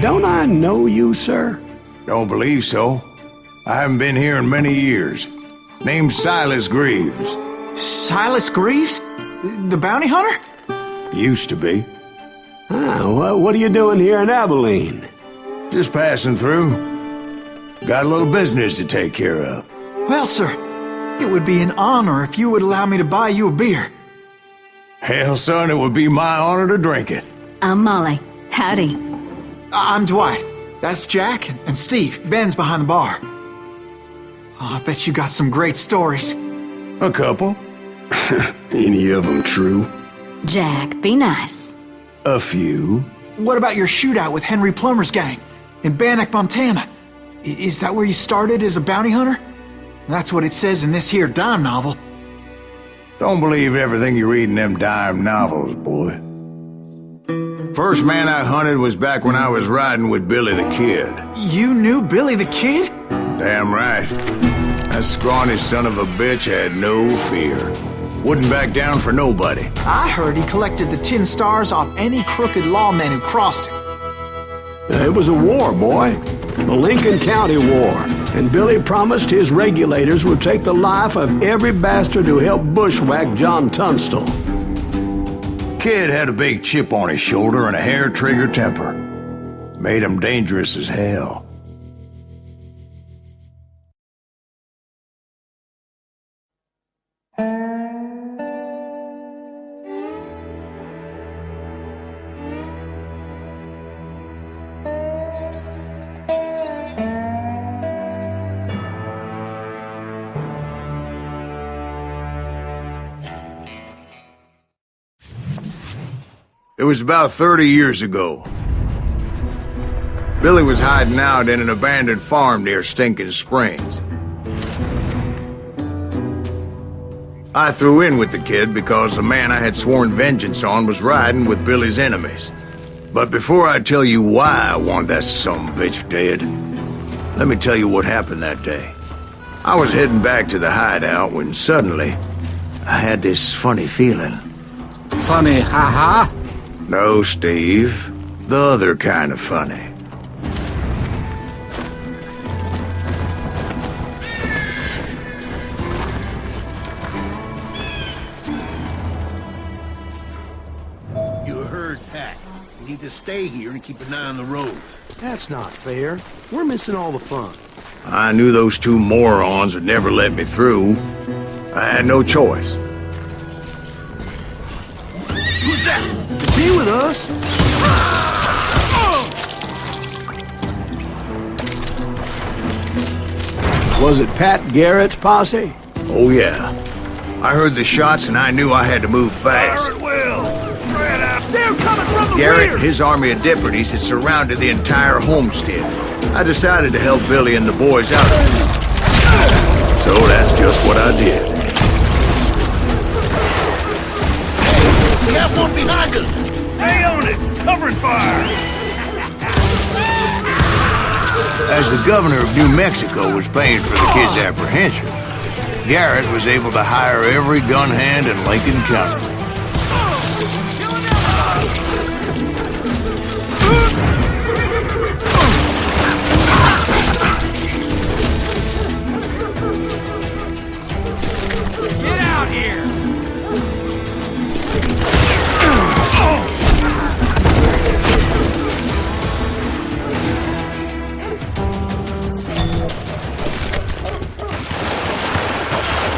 Don't I know you, sir? Don't believe so. I haven't been here in many years. Name's Silas Greaves. Silas Greaves? The bounty hunter? Used to be. Well, what are you doing here in Abilene? Just passing through. Got a little business to take care of. Well, sir, it would be an honor if you would allow me to buy you a beer. Hell, son, it would be my honor to drink it. I'm Molly. Howdy. I'm Dwight. That's Jack and Steve. Ben's behind the bar. Oh, I bet you got some great stories. A couple. Any of them true? Jack, be nice. A few. What about your shootout with Henry Plummer's gang in Bannock, Montana? Is that where you started as a bounty hunter? That's what it says in this here dime novel. Don't believe everything you read in them dime novels, boy. First man I hunted was back when I was riding with Billy the Kid. You knew Billy the Kid? Damn right. That scrawny son of a bitch had no fear. Wouldn't back down for nobody. I heard he collected the 10 stars off any crooked lawmen who crossed him. It was a war, boy. The Lincoln County War. And Billy promised his regulators would take the life of every bastard who helped bushwhack John Tunstall. Kid had a big chip on his shoulder and a hair-trigger temper. Made him dangerous as hell. It was about 30 years ago. Billy was hiding out in an abandoned farm near Stinking Springs. I threw in with the kid because the man I had sworn vengeance on was riding with Billy's enemies. But before I tell you why I want that sumbitch dead, let me tell you what happened that day. I was heading back to the hideout when suddenly I had this funny feeling. Funny, haha? No, Steve. The other kind of funny. You heard Pat. We need to stay here and keep an eye on the road. That's not fair. We're missing all the fun. I knew those two morons would never let me through. I had no choice. Who's that? Is he with us? Was it Pat Garrett's posse? Oh, yeah. I heard the shots and I knew I had to move fast. They're coming from the Garrett rear! and his army of deputies had surrounded the entire homestead. I decided to help Billy and the boys out. So that's just what I did. We have one behind us! Stay on it! Covering fire! As the governor of New Mexico was paying for the kid's apprehension, Garrett was able to hire every gun hand in Lincoln County. Get out here!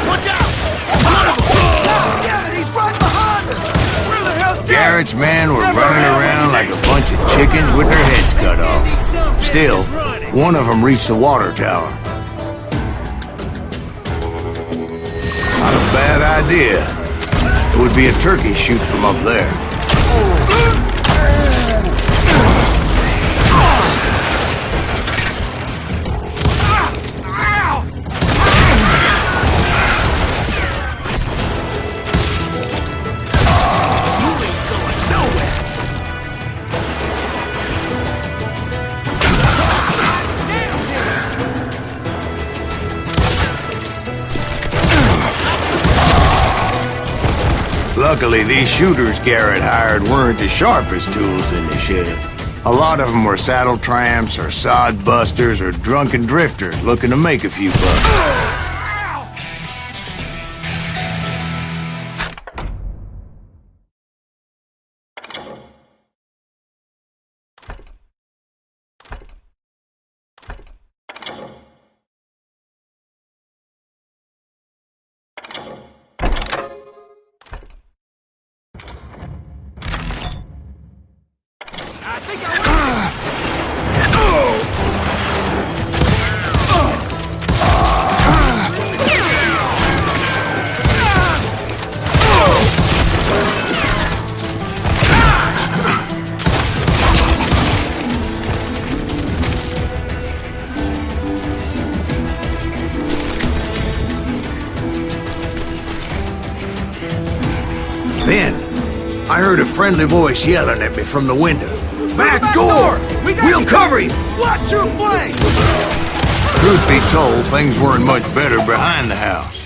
Watch out! Damn it, he's right behind us! Where the hell's Garrett's men were running around like a bunch of chickens with their heads cut off. Still, one of them reached the water tower. Not a bad idea. It would be a turkey shoot from up there. Luckily, these shooters Garrett hired weren't the sharpest tools in the shed. A lot of them were saddle tramps or sod busters or drunken drifters looking to make a few bucks. Then, I heard a friendly voice yelling at me from the window. Back door! We'll cover you! Watch your flank! Truth be told, things weren't much better behind the house.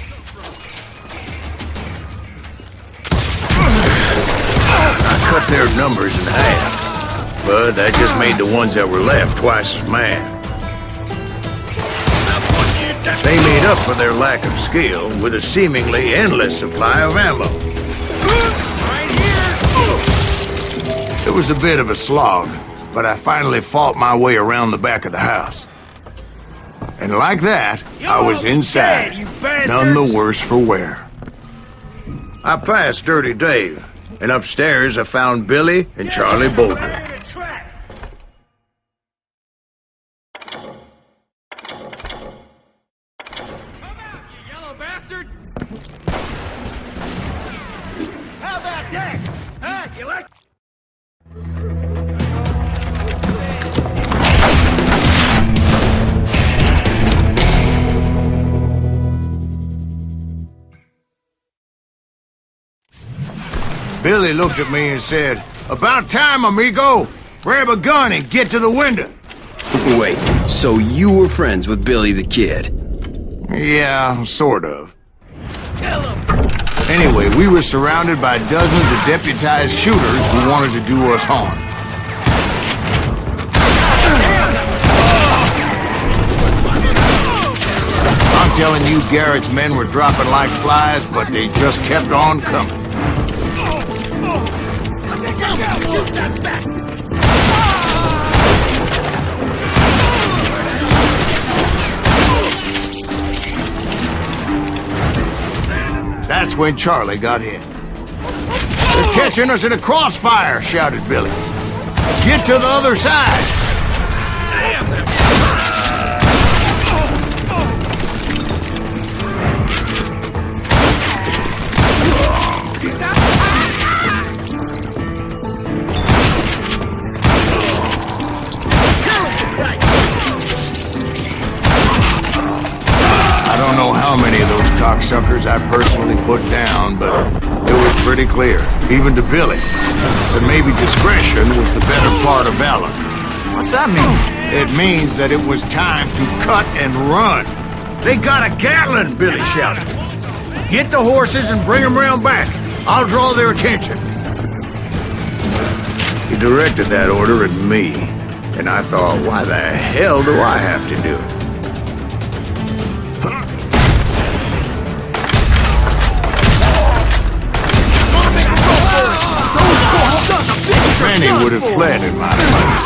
I cut their numbers in half, but that just made the ones that were left twice as mad. They made up for their lack of skill with a seemingly endless supply of ammo. It was a bit of a slog, but I finally fought my way around the back of the house. And like that, I was inside, none the worse for wear. I passed Dirty Dave, and upstairs I found Billy and Charlie Bolton. Billy looked at me and said, "About time, amigo! Grab a gun and get to the window!" Wait, so you were friends with Billy the Kid? Yeah, sort of. Anyway, we were surrounded by dozens of deputized shooters who wanted to do us harm. I'm telling you, Garrett's men were dropping like flies, but they just kept on coming. Shoot that bastard! That's when Charlie got hit. "They're catching us in a crossfire," shouted Billy. "Get to the other side!" I don't know how many of those cocksuckers I personally put down, but it was pretty clear, even to Billy, that maybe discretion was the better part of valor. What's that mean? It means that it was time to cut and run. "They got a Gatling!" Billy shouted. "Get the horses and bring them round back. I'll draw their attention." He directed that order at me, and I thought, why the hell do I have to do it? Many would have fled in my place.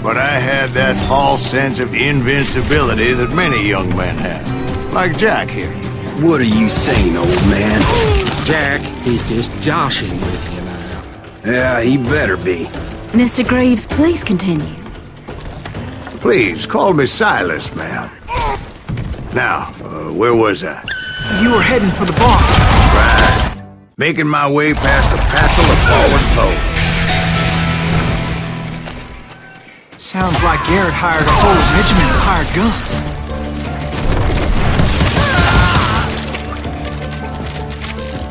But I had that false sense of invincibility that many young men have. Like Jack here. What are you saying, old man? Jack, he's just joshing with you now. Yeah, he better be. Mr. Greaves, please continue. Please, call me Silas, ma'am. Now, where was I? You were heading for the bar. Right. Making my way past a passel of fallen foes. Sounds like Garrett hired a whole regiment of hired guns.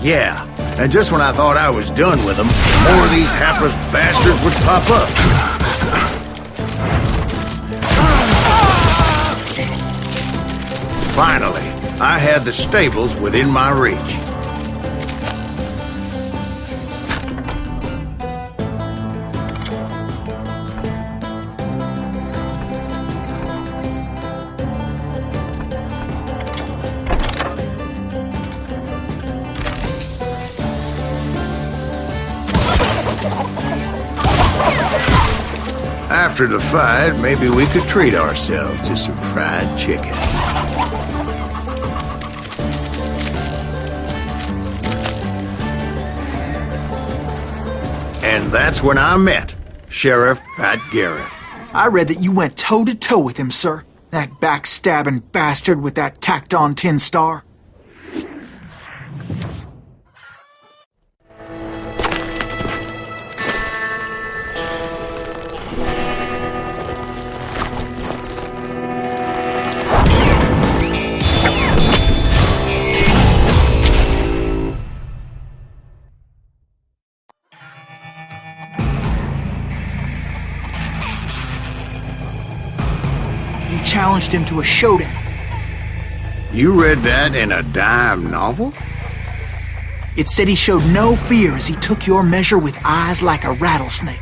Yeah, and just when I thought I was done with them, more of these hapless bastards would pop up. Finally, I had the stables within my reach. after the fight, maybe we could treat ourselves to some fried chicken. And that's when I met Sheriff Pat Garrett. I read that you went toe-to-toe with him, sir. That backstabbing bastard with that tacked-on tin star. You challenged him to a showdown. You read that in a dime novel? It said he showed no fear as he took your measure with eyes like a rattlesnake.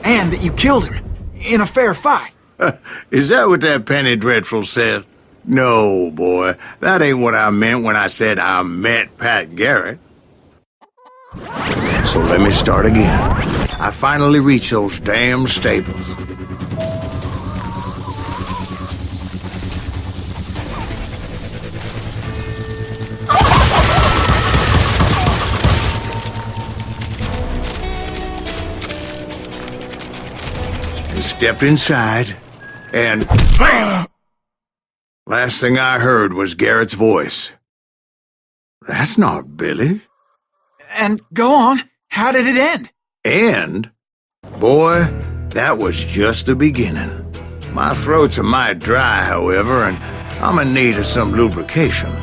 And that you killed him in a fair fight. Is that what that Penny Dreadful said? No, boy. That ain't what I meant when I said I met Pat Garrett. So let me start again. I finally reached those damn stables. Stepped inside, and last thing I heard was Garrett's voice. That's not Billy. And go on, how did it end? And, boy, that was just the beginning. My throat's a mite dry, however, and I'm in need of some lubrication.